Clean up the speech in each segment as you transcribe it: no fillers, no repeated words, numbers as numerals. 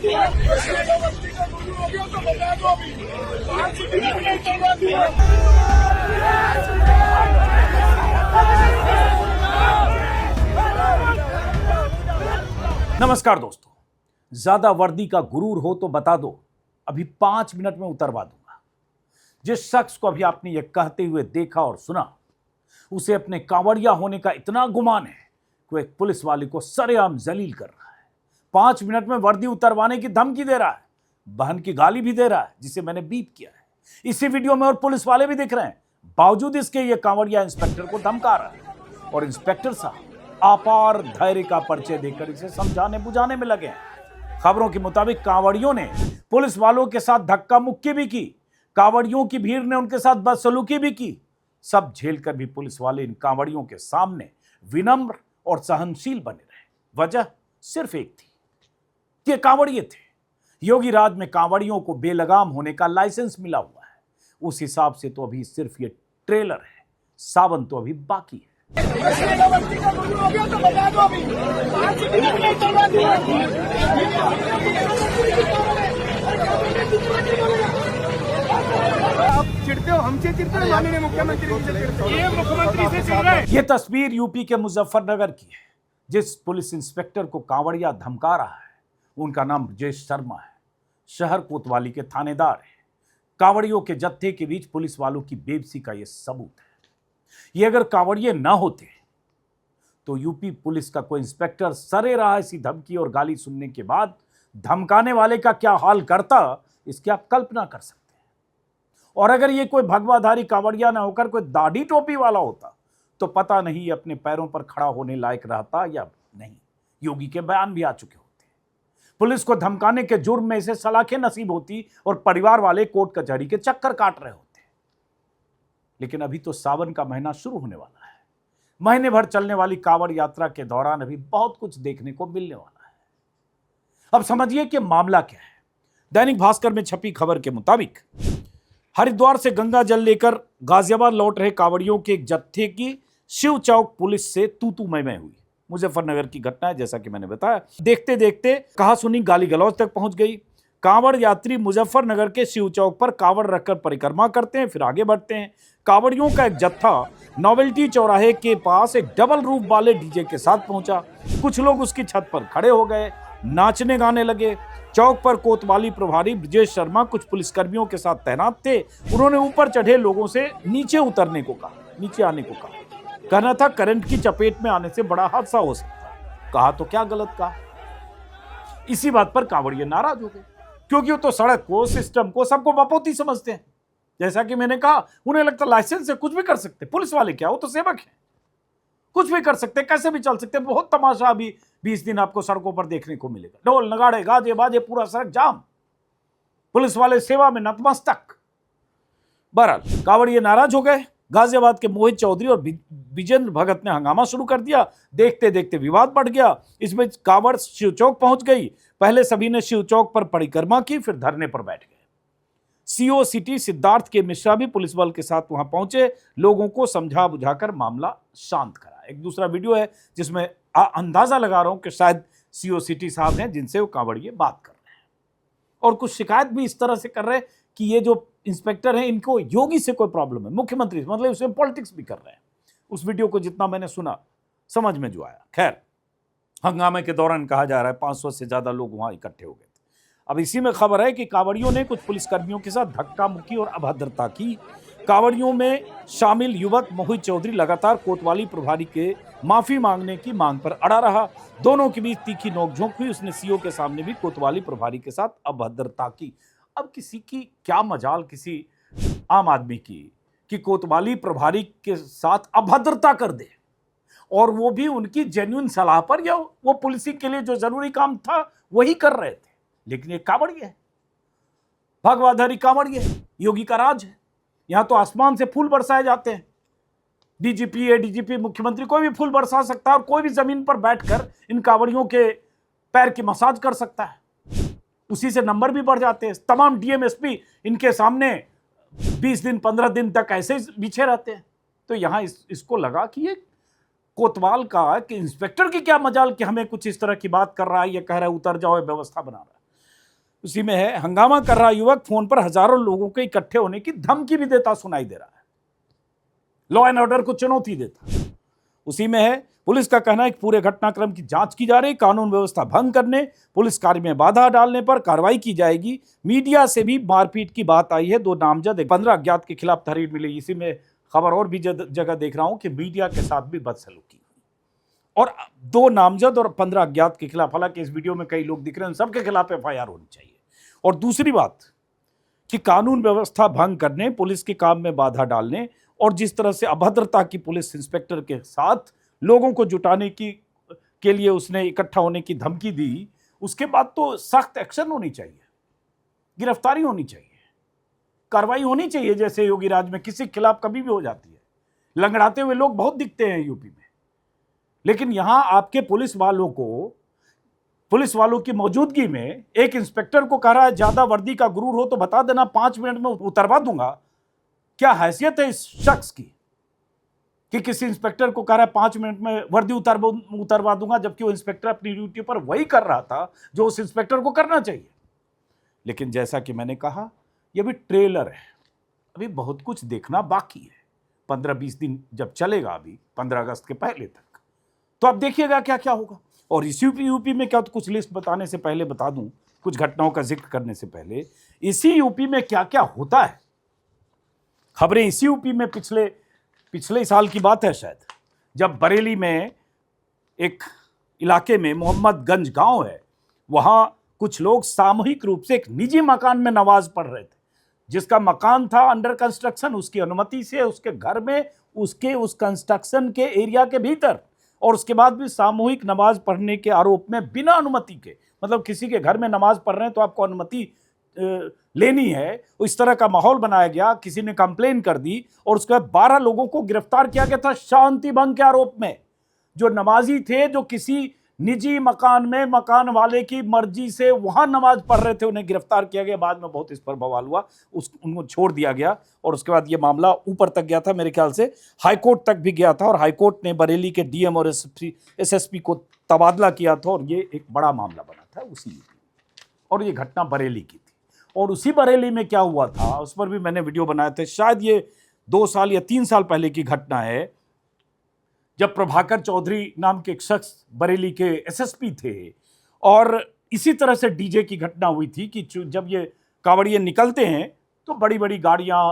नमस्कार दोस्तों, ज्यादा वर्दी का गुरूर हो तो बता दो, अभी 5 मिनट में उतरवा दूंगा। जिस शख्स को अभी आपने ये कहते हुए देखा और सुना, उसे अपने कांवड़िया होने का इतना गुमान है कि वो एक पुलिस वाले को सरेआम जलील कर रहा है। 5 मिनट में वर्दी उतरवाने की धमकी दे रहा है, बहन की गाली भी दे रहा है, जिसे मैंने बीप किया है। इसी वीडियो में और पुलिस वाले भी दिख रहे हैं। बावजूद इसके ये कांवड़िया इंस्पेक्टर को धमका रहा है और इंस्पेक्टर साहब अपार धैर्य का परिचय देकर इसे समझाने बुझाने में लगे हैं। खबरों के मुताबिक कांवड़ियों ने पुलिस वालों के साथ धक्का मुक्की भी की, कांवड़ियों की भीड़ ने उनके साथ बदसलूकी भी की। सब झेलकर भी पुलिस वाले इन कांवड़ियों के सामने विनम्र और सहनशील बने रहे। वजह सिर्फ एक थी, ये कांवड़िए थे। योगी राज में कांवड़ियों को बेलगाम होने का लाइसेंस मिला हुआ है। उस हिसाब से तो अभी सिर्फ ये ट्रेलर है, सावन तो अभी बाकी है। आप चिढ़ते हो, हमसे चिढ़ते हो, माननीय मुख्यमंत्री से चिढ़ते हो। ये मुख्यमंत्री से चिढ़ रहे हैं। ये तस्वीर यूपी के मुजफ्फरनगर की है। जिस पुलिस इंस्पेक्टर को कांवड़िया धमका रहा है, उनका नाम ब्रजेश शर्मा है। शहर कोतवाली के थानेदार है। कांवड़ियों के जत्थे के बीच पुलिस वालों की बेबसी का यह सबूत है। ये अगर कांवड़िए ना होते तो यूपी पुलिस का कोई इंस्पेक्टर सरेराह ऐसी धमकी और गाली सुनने के बाद धमकाने वाले का क्या हाल करता, इसकी आप कल्पना कर सकते हैं। और अगर ये कोई भगवाधारी कांवड़िया ना होकर कोई दाढ़ी टोपी वाला होता तो पता नहीं अपने पैरों पर खड़ा होने लायक रहता या नहीं। योगी के बयान भी आ चुके होते। पुलिस को धमकाने के जुर्म में इसे सलाखें नसीब होती और परिवार वाले कोर्ट कचहरी के चक्कर काट रहे होते। लेकिन अभी तो सावन का महीना शुरू होने वाला है। महीने भर चलने वाली कांवड़ यात्रा के दौरान अभी बहुत कुछ देखने को मिलने वाला है। अब समझिए कि मामला क्या है। दैनिक भास्कर में छपी खबर के मुताबिक हरिद्वार से गंगा जल लेकर गाजियाबाद लौट रहे कांवड़ियों के एक जत्थे की शिव चौक पुलिस से तू मैं हुई। मुजफ्फरनगर की घटना है, जैसा कि मैंने बताया। देखते देखते कहा सुनी गाली गलौज तक पहुंच गई। कांवड़ यात्री मुजफ्फरनगर के शिव चौक पर कांवड़ रखकर परिक्रमा करते हैं, फिर आगे बढ़ते हैं। कांवड़ियों का एक जत्था नोवेल्टी चौराहे के पास एक डबल रूफ वाले डीजे के साथ पहुंचा। कुछ लोग उसकी छत पर खड़े हो गए, नाचने गाने लगे। चौक पर कोतवाली प्रभारी ब्रजेश शर्मा कुछ पुलिसकर्मियों के साथ तैनात थे। उन्होंने ऊपर चढ़े लोगों से नीचे उतरने को कहा, नीचे आने को कहा। कहना था करंट की चपेट में आने से बड़ा हादसा हो सकता है। कहा तो क्या गलत कहा। इसी बात पर कांवड़िए नाराज हो गए, क्योंकि वो तो सड़क को, सिस्टम को, सबको बपौती समझते हैं। जैसा कि मैंने कहा, उन्हें लगता लाइसेंस से कुछ भी कर सकते। पुलिस वाले क्या, वो तो सेवक है, कुछ भी कर सकते, कैसे भी चल सकते। बहुत तमाशा अभी 20 दिन आपको सड़कों पर देखने को मिलेगा। ढोल नगाड़े गाजे बाजे, पूरा सड़क जाम, पुलिस वाले सेवा में नतमस्तक। बहरहाल कांवड़िए नाराज हो गए। गाजियाबाद के मोहित चौधरी और विजेंद्र भगत ने हंगामा शुरू कर दिया। देखते देखते विवाद बढ़ गया। इसमें कांवड़ शिव चौक पहुंच गई। पहले सभी ने शिव चौक पर परिक्रमा की, फिर धरने पर बैठ गए। सीओ सिटी सिद्धार्थ के मिश्रा भी पुलिस बल के साथ वहां पहुंचे, लोगों को समझा बुझाकर मामला शांत करा। एक दूसरा वीडियो है जिसमें अंदाजा लगा रहा हूं कि शायद सीओ सिटी साहब हैं जिनसे वो कांवड़िए बात कर रहे हैं, और कुछ शिकायत भी इस तरह से कर रहे हैं कि ये जो इंस्पेक्टर हैं इनको योगी से कोई प्रॉब्लम है, मुख्यमंत्री, मतलब उसमें पॉलिटिक्स भी कर रहे हैं। उस वीडियो को जितना मैंने सुना, समझ में जो आया। खैर, हंगामे के दौरान कहा जा रहा है 500 से ज्यादा लोग वहां इकट्ठे हो गए थे। अब इसी में खबर है कि कांवड़ियों ने कुछ पुलिसकर्मियों के साथ धक्का मुक्की और अभद्रता की। कांवड़ियों में शामिल युवक मोहित चौधरी लगातार कोतवाली प्रभारी के माफी मांगने की मांग पर अड़ा रहा। दोनों के बीच तीखी नोकझोंक हुई। उसने सीओ के सामने भी कोतवाली प्रभारी के साथ अभद्रता की। अब किसी की क्या मजाल, किसी आम आदमी की, कि कोतवाली प्रभारी के साथ अभद्रता कर दे, और वो भी उनकी जेन्युइन सलाह पर, या वो पुलिसिंग के लिए जो जरूरी काम था वही कर रहे थे। लेकिन ये कांवड़िए है, भगवाधारी कांवड़िए, योगी का राज है। यहां तो आसमान से फूल बरसाए जाते हैं। डीजीपी, एडीजीपी, मुख्यमंत्री, कोई भी फूल बरसा सकता है, और कोई भी जमीन पर बैठकर इन कांवड़ियों के पैर की मसाज कर सकता है। उसी से नंबर भी बढ़ जाते हैं। तमाम डीएमएसपी इनके सामने 20 दिन 15 दिन तक ऐसे बिछे रहते हैं। तो यहां इसको लगा कि ये कोतवाल का, कि इंस्पेक्टर की क्या मजाल कि हमें कुछ इस तरह की बात कर रहा है, ये कह रहा है उतर जाओ, व्यवस्था बना रहा है। उसी में है, हंगामा कर रहा युवक फोन पर हजारों लोगों के इकट्ठे होने की धमकी भी देता सुनाई दे रहा है, लॉ एंड ऑर्डर को चुनौती देता। उसी में है, पुलिस का कहना है कि पूरे घटनाक्रम की जांच की जा रही, कानून व्यवस्था भंग करने, पुलिस कार्य में बाधा डालने पर कार्रवाई की जाएगी। मीडिया से भी मारपीट की बात आई है, 2 नामजद 15 अज्ञात के खिलाफ तहरीर मिली। इसी में खबर और भी जगह देख रहा हूं कि मीडिया के साथ भी बदसलूकी और 2 नामजद और 15 अज्ञात के खिलाफ, हालांकि इस वीडियो में कई लोग दिख रहे हैं, सबके खिलाफ एफआईआर होनी चाहिए। और दूसरी बात कि कानून व्यवस्था भंग करने, पुलिस के काम में बाधा डालने और जिस तरह से अभद्रता की पुलिस इंस्पेक्टर के साथ लोगों को जुटाने के लिए उसने इकट्ठा होने की धमकी दी, उसके बाद तो सख्त एक्शन होनी चाहिए, गिरफ्तारी होनी चाहिए, कार्रवाई होनी चाहिए। जैसे योगी राज में किसी के खिलाफ कभी भी हो जाती है, लंगड़ाते हुए लोग बहुत दिखते हैं यूपी में, लेकिन यहां आपके पुलिस वालों की मौजूदगी में एक इंस्पेक्टर को कह रहा है ज्यादा वर्दी का गुरूर हो तो बता देना, 5 मिनट में उतरवा दूंगा। क्या हैसियत है इस शख्स की कि किसी इंस्पेक्टर को कह रहा है 5 मिनट में वर्दी उतरवा दूंगा, जबकि वो इंस्पेक्टर अपनी ड्यूटी पर वही कर रहा था जो उस इंस्पेक्टर को करना चाहिए। लेकिन जैसा कि मैंने कहा, यह भी ट्रेलर है, अभी बहुत कुछ देखना बाकी है। 15-20 दिन जब चलेगा, अभी 15 अगस्त के पहले तक, तो आप देखिएगा क्या क्या होगा। और इस यूपी में क्या, तो कुछ लिस्ट बताने से पहले बता दूं, कुछ घटनाओं का जिक्र करने से पहले, इसी यूपी में क्या क्या होता है। खबरें इसी यूपी में पिछले साल की बात है शायद, जब बरेली में एक इलाके में मोहम्मदगंज गांव है, वहां कुछ लोग सामूहिक रूप से एक निजी मकान में नमाज पढ़ रहे थे, जिसका मकान था अंडर कंस्ट्रक्शन, उसकी अनुमति से उसके घर में, उसके उस कंस्ट्रक्शन के एरिया के भीतर, और उसके बाद भी सामूहिक नमाज पढ़ने के आरोप में बिना अनुमति के, मतलब किसी के घर में नमाज पढ़ रहे हैं तो आपको अनुमति लेनी है, इस तरह का माहौल बनाया गया। किसी ने कंप्लेन कर दी और उसके बाद 12 लोगों को गिरफ्तार किया गया था शांति भंग के आरोप में। जो नमाजी थे, जो किसी निजी मकान में मकान वाले की मर्जी से वहां नमाज पढ़ रहे थे, उन्हें गिरफ्तार किया गया। बाद में बहुत इस पर बवाल हुआ, उनको छोड़ दिया गया और उसके बाद ये मामला ऊपर तक गया था, मेरे ख्याल से हाईकोर्ट तक भी गया था, और हाईकोर्ट ने बरेली के डीएम और एसएसपी को तबादला किया था और ये एक बड़ा मामला बना था उसी, और ये घटना बरेली की थी। और उसी बरेली में क्या हुआ था, उस पर भी मैंने वीडियो बनाए थे, शायद ये 2 साल या 3 साल पहले की घटना है, जब प्रभाकर चौधरी नाम के एक शख्स बरेली के एसएसपी थे, और इसी तरह से डीजे की घटना हुई थी कि जब ये कांवड़िए निकलते हैं तो बड़ी बड़ी गाड़ियाँ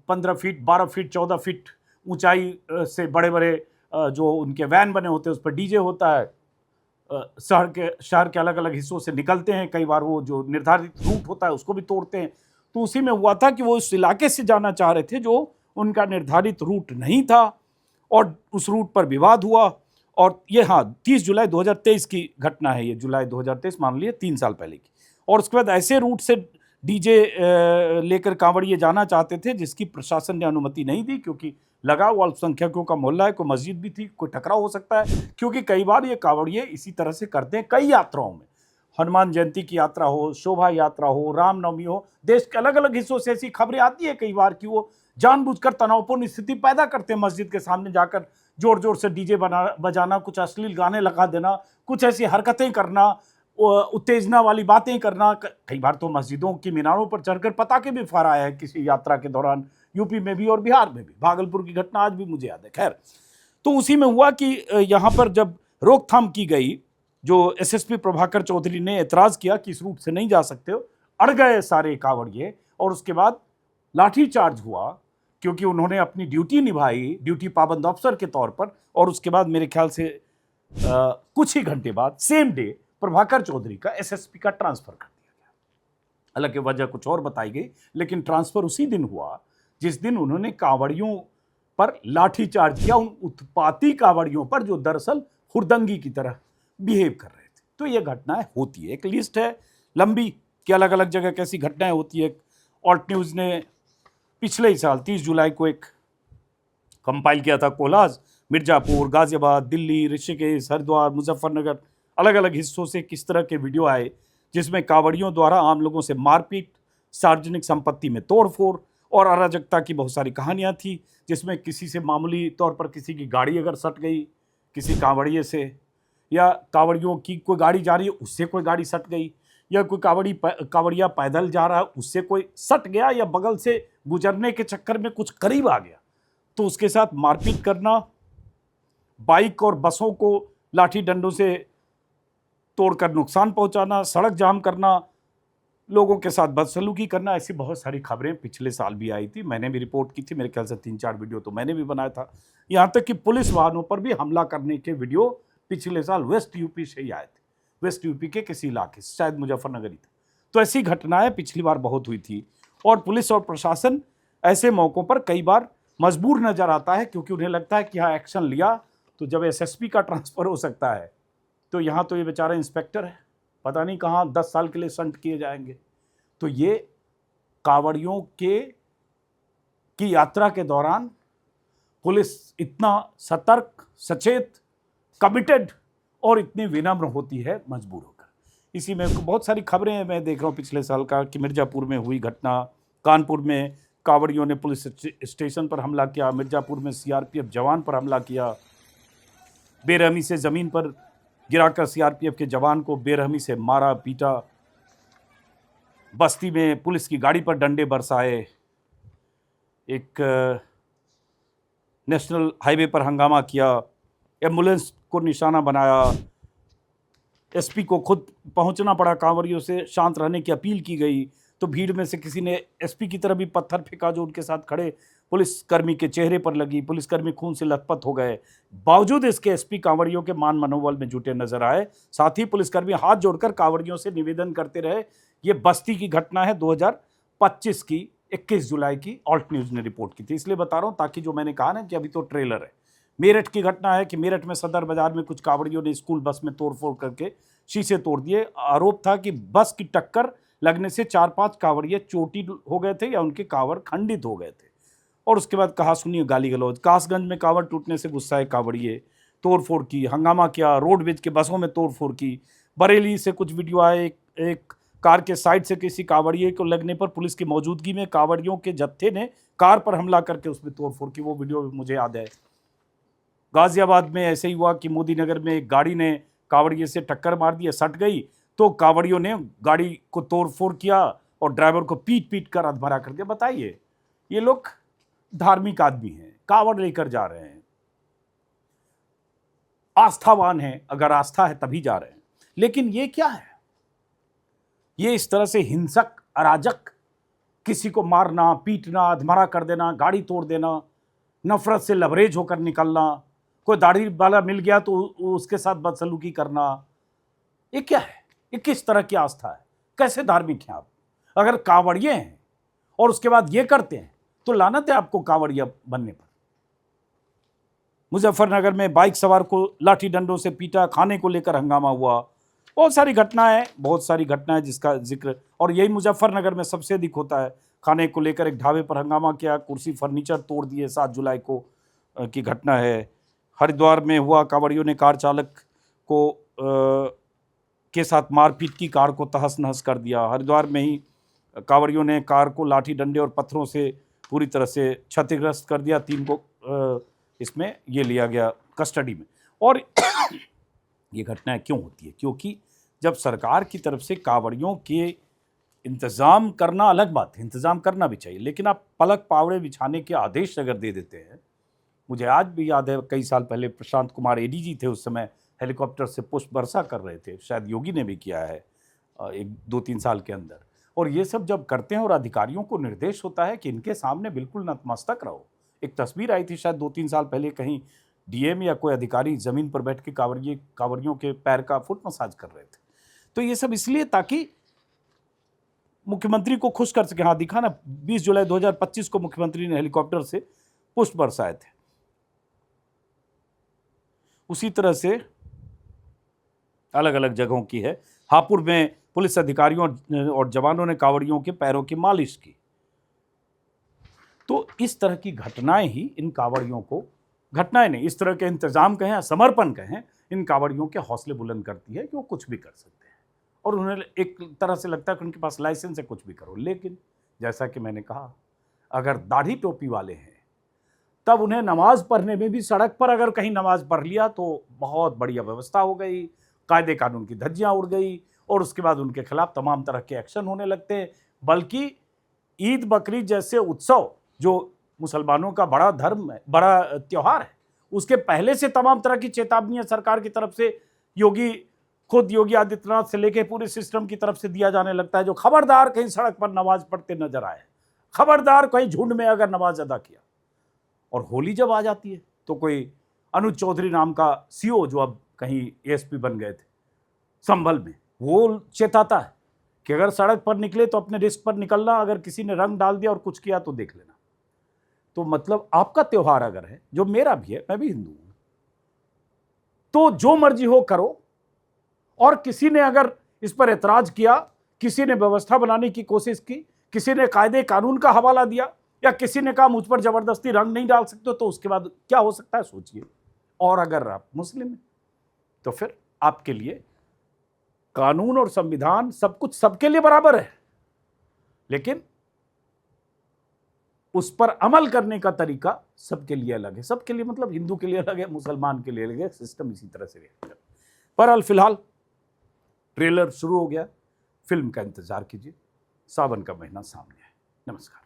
15 फीट 12 फीट 14 फीट ऊंचाई से बड़े बड़े जो उनके वैन बने होते हैं उस पर डीजे होता है, शहर के अलग अलग हिस्सों से निकलते हैं, कई बार वो जो निर्धारित रूट होता है उसको भी तोड़ते हैं। तो उसी में हुआ था कि वो उस इलाके से जाना चाह रहे थे जो उनका निर्धारित रूट नहीं था, और उस रूट पर विवाद हुआ। और ये 30 जुलाई 2023 की घटना है, ये जुलाई 2023 मान लिए 3 साल पहले की। और उसके बाद ऐसे रूट से डीजे लेकर कांवड़िए जाना चाहते थे, जिसकी प्रशासन ने अनुमति नहीं दी, क्योंकि लगा वो अल्पसंख्यकों का मोहल्ला है, कोई मस्जिद भी थी, कोई टकराव हो सकता है। क्योंकि कई बार ये कांवड़िए इसी तरह से करते हैं कई यात्राओं में, हनुमान जयंती की यात्रा हो, शोभा यात्रा हो, रामनवमी हो, देश के अलग अलग हिस्सों से ऐसी खबरें आती है कई बार कि वो जानबूझकर तनावपूर्ण स्थिति पैदा करते हैं, मस्जिद के सामने जाकर जोर जोर से डीजे बजाना, कुछ अश्लील गाने लगा देना, कुछ ऐसी हरकतें करना, उत्तेजना वाली बातें करना। कई बार तो मस्जिदों की मीनारों पर चढ़कर पटाखे भी फहराया है किसी यात्रा के दौरान, यूपी में भी और बिहार में भी। भागलपुर की घटना आज भी मुझे याद है। खैर, तो उसी में हुआ कि यहाँ पर जब रोकथाम की गई, जो एसएसपी प्रभाकर चौधरी ने एतराज किया कि इस रूट से नहीं जा सकते हो, अड़ गए सारे कांवड़िए, और उसके बाद लाठीचार्ज हुआ, क्योंकि उन्होंने अपनी ड्यूटी निभाई, ड्यूटी पाबंद अफसर के तौर पर। और उसके बाद मेरे ख्याल से कुछ ही घंटे बाद, सेम डे, प्रभाकर चौधरी का एसएसपी का ट्रांसफर कर दिया गया। हालांकि वजह कुछ और बताई गई, लेकिन ट्रांसफर उसी दिन हुआ जिस दिन उन्होंने कांवड़ियों पर लाठीचार्ज किया, उन उत्पाती कांवड़ियों पर जो दरअसल हुड़दंगी की तरह बिहेव कर रहे थे। तो ये घटनाएं होती है, एक लिस्ट है लंबी कि अलग अलग जगह कैसी घटनाएं होती है। ऑल्ट न्यूज़ ने पिछले ही साल 30 जुलाई को एक कंपाइल किया था कोलाज, मिर्जापुर, गाजियाबाद, दिल्ली, ऋषिकेश, हरिद्वार, मुजफ्फरनगर, अलग अलग हिस्सों से किस तरह के वीडियो आए जिसमें कांवड़ियों द्वारा आम लोगों से मारपीट, सार्वजनिक संपत्ति में तोड़फोड़ और अराजकता की बहुत सारी कहानियां थी, जिसमें किसी से मामूली तौर पर किसी की गाड़ी अगर सट गई किसी कांवड़िए से, या कांवड़ियों की कोई गाड़ी जा रही है उससे कोई गाड़ी सट गई, या कोई कावड़िया पैदल जा रहा है, उससे कोई सट गया या बगल से गुजरने के चक्कर में कुछ करीब आ गया तो उसके साथ मारपीट करना, बाइक और बसों को लाठी डंडों से तोड़कर नुकसान पहुंचाना, सड़क जाम करना, लोगों के साथ बदसलूकी करना, ऐसी बहुत सारी खबरें पिछले साल भी आई थी। मैंने भी रिपोर्ट की थी, मेरे ख्याल से 3-4 वीडियो तो मैंने भी बनाया था। यहाँ तक कि पुलिस वाहनों पर भी हमला करने के वीडियो पिछले साल वेस्ट यूपी से ही आए थे, वेस्ट यूपी के किसी इलाके से, शायद मुजफ्फरनगर ही था। तो ऐसी घटनाएं पिछली बार बहुत हुई थी और पुलिस और प्रशासन ऐसे मौक़ों पर कई बार मजबूर नजर आता है, क्योंकि उन्हें लगता है कि यहाँ एक्शन लिया तो जब एसएसपी का ट्रांसफ़र हो सकता है, तो यहाँ तो ये बेचारा इंस्पेक्टर है, पता नहीं कहाँ 10 साल के लिए संट किए जाएंगे। तो ये कांवड़ियों की यात्रा के दौरान पुलिस इतना सतर्क, सचेत, कमिटेड और इतनी विनम्र होती है मजबूर होकर। इसी में बहुत सारी खबरें मैं देख रहा हूँ पिछले साल का कि मिर्ज़ापुर में हुई घटना, कानपुर में कांवड़ियों ने पुलिस स्टेशन पर हमला किया, मिर्ज़ापुर में सीआरपीएफ जवान पर हमला किया, बेरहमी से ज़मीन पर गिराकर सीआरपीएफ के जवान को बेरहमी से मारा पीटा, बस्ती में पुलिस की गाड़ी पर डंडे बरसाए, एक नेशनल हाईवे पर हंगामा किया, एम्बुलेंस को निशाना बनाया, एसपी को खुद पहुंचना पड़ा, कांवड़ियों से शांत रहने की अपील की गई तो भीड़ में से किसी ने एसपी की तरफ भी पत्थर फेंका जो उनके साथ खड़े पुलिसकर्मी के चेहरे पर लगी, पुलिसकर्मी खून से लथपथ हो गए। बावजूद इसके एसपी कांवड़ियों के मान मनोबल में जुटे नजर आए। साथ ही पुलिसकर्मी हाथ जोड़कर कांवड़ियों से निवेदन करते रहे। ये बस्ती की घटना है 2025 की, 21 जुलाई की, ऑल्ट न्यूज़ ने रिपोर्ट की थी। इसलिए बता रहा हूँ ताकि जो मैंने कहा ना कि अभी तो ट्रेलर है। मेरठ की घटना है कि मेरठ में सदर बाजार में कुछ कांवड़ियों ने स्कूल बस में तोड़फोड़ करके शीशे तोड़ दिए। आरोप था कि बस की टक्कर लगने से 4-5 कांवड़िए चोटी हो गए थे या उनके कांवड़ खंडित हो गए थे। और उसके बाद कहा सुनिए गाली गलौज। कासगंज में कांवड़ टूटने से गुस्साए कांवड़िए तोड़फोड़ की, हंगामा किया, रोडवेज के बसों में तोड़फोड़ की। बरेली से कुछ वीडियो आए, एक कार के साइड से किसी कांवड़िए को लगने पर पुलिस की मौजूदगी में कांवड़ियों के जत्थे ने कार पर हमला करके उसमें तोड़फोड़ की, वो वीडियो मुझे याद है। गाजियाबाद में ऐसे ही हुआ कि मोदी नगर में एक गाड़ी ने कांवड़िए से टक्कर मार दी, सट गई तो कांवड़ियों ने गाड़ी को तोड़फोड़ किया और ड्राइवर को पीट कर अधमरा कर दिया। बताइए, ये लोग धार्मिक आदमी हैं, कांवड़ लेकर जा रहे हैं, आस्थावान हैं, अगर आस्था है तभी जा रहे हैं। लेकिन ये क्या है? ये इस तरह से हिंसक, अराजक, किसी को मारना, पीटना, अधमरा कर देना, गाड़ी तोड़ देना, नफरत से लबरेज होकर निकलना, कोई दाढ़ी वाला मिल गया तो उसके साथ बदसलूकी करना, ये क्या है? ये किस तरह की आस्था है? कैसे धार्मिक हैं आप? अगर कांवड़िए हैं और उसके बाद ये करते हैं तो लानत है आपको कांवड़िया बनने पर। मुजफ्फरनगर में बाइक सवार को लाठी डंडों से पीटा, खाने को लेकर हंगामा हुआ। बहुत सारी घटनाएं जिसका जिक्र, और यही मुजफ्फरनगर में सबसे अधिक होता है। खाने को लेकर एक ढाबे पर हंगामा किया, कुर्सी फर्नीचर तोड़ दिए, 7 जुलाई को की घटना है। हरिद्वार में हुआ, कांवड़ियों ने कार चालक को के साथ मारपीट की, कार को तहस नहस कर दिया। हरिद्वार में ही कांवड़ियों ने कार को लाठी डंडे और पत्थरों से पूरी तरह से क्षतिग्रस्त कर दिया। 3 को इसमें ये लिया गया कस्टडी में। और ये घटनाएं क्यों होती है? क्योंकि जब सरकार की तरफ से कांवड़ियों के इंतज़ाम करना अलग बात है, इंतज़ाम करना भी चाहिए, लेकिन आप पलक पावड़े बिछाने के आदेश अगर दे देते हैं। मुझे आज भी याद है, कई साल पहले प्रशांत कुमार एडीजी थे, उस समय हेलीकॉप्टर से पुष्प वर्षा कर रहे थे, शायद योगी ने भी किया है 1-2-3 साल के अंदर। और ये सब जब करते हैं और अधिकारियों को निर्देश होता है कि इनके सामने बिल्कुल नतमस्तक रहो। एक तस्वीर आई थी शायद 2-3 साल पहले, कहीं डीएम या कोई अधिकारी ज़मीन पर बैठ के कांवड़ियों के पैर का फुट मसाज कर रहे थे। तो ये सब इसलिए ताकि मुख्यमंत्री को खुश कर सके। हाँ, दिखा ना, 20 जुलाई 2025 को मुख्यमंत्री ने हेलीकॉप्टर से पुष्प बरसाए थे। उसी तरह से अलग अलग जगहों की है। हापुड़ में पुलिस अधिकारियों और जवानों ने कांवड़ियों के पैरों की मालिश की। तो इस तरह की घटनाएं ही इन कांवड़ियों को, घटनाएं नहीं, इस तरह के इंतजाम कहें, समर्पण कहें, इन कांवड़ियों के हौसले बुलंद करती है कि वो कुछ भी कर सकते हैं और उन्हें एक तरह से लगता है कि उनके पास लाइसेंस है, कुछ भी करो। लेकिन जैसा कि मैंने कहा, अगर दाढ़ी टोपी वाले हैं तब उन्हें नमाज पढ़ने में भी, सड़क पर अगर कहीं नमाज पढ़ लिया तो बहुत बढ़िया व्यवस्था हो गई, कायदे कानून की धज्जियां उड़ गई और उसके बाद उनके खिलाफ तमाम तरह के एक्शन होने लगते हैं। बल्कि ईद बकरीद जैसे उत्सव जो मुसलमानों का बड़ा धर्म है, बड़ा त्योहार है, उसके पहले से तमाम तरह की चेतावनियां सरकार की तरफ से, खुद योगी आदित्यनाथ से लेके पूरे सिस्टम की तरफ से दिया जाने लगता है, जो खबरदार कहीं सड़क पर नमाज पढ़ते नजर आए, खबरदार कहीं झुंड में अगर नमाज अदा किया। और होली जब आ जाती है तो कोई अनुज चौधरी नाम का सीओ, जो अब कहीं एएसपी बन गए थे संभल में, वो चेताता है कि अगर सड़क पर निकले तो अपने रिस्क पर निकलना, अगर किसी ने रंग डाल दिया और कुछ किया तो देख लेना। तो मतलब आपका त्योहार अगर है, जो मेरा भी है, मैं भी हिंदू हूं, तो जो मर्जी हो करो। और किसी ने अगर इस पर एतराज किया, किसी ने व्यवस्था बनाने की कोशिश की, किसी ने कायदे कानून का हवाला दिया, या किसी ने कहा मुझ पर जबरदस्ती रंग नहीं डाल सकते, तो उसके बाद क्या हो सकता है सोचिए। और अगर आप मुस्लिम हैं तो फिर आपके लिए कानून और संविधान सब कुछ सबके लिए बराबर है, लेकिन उस पर अमल करने का तरीका सबके लिए अलग है। सबके लिए मतलब हिंदू के लिए अलग है, मुसलमान के लिए अलग है, सिस्टम इसी तरह से है। पर फिलहाल ट्रेलर शुरू हो गया, फिल्म का इंतजार कीजिए, सावन का महीना सामने है। नमस्कार।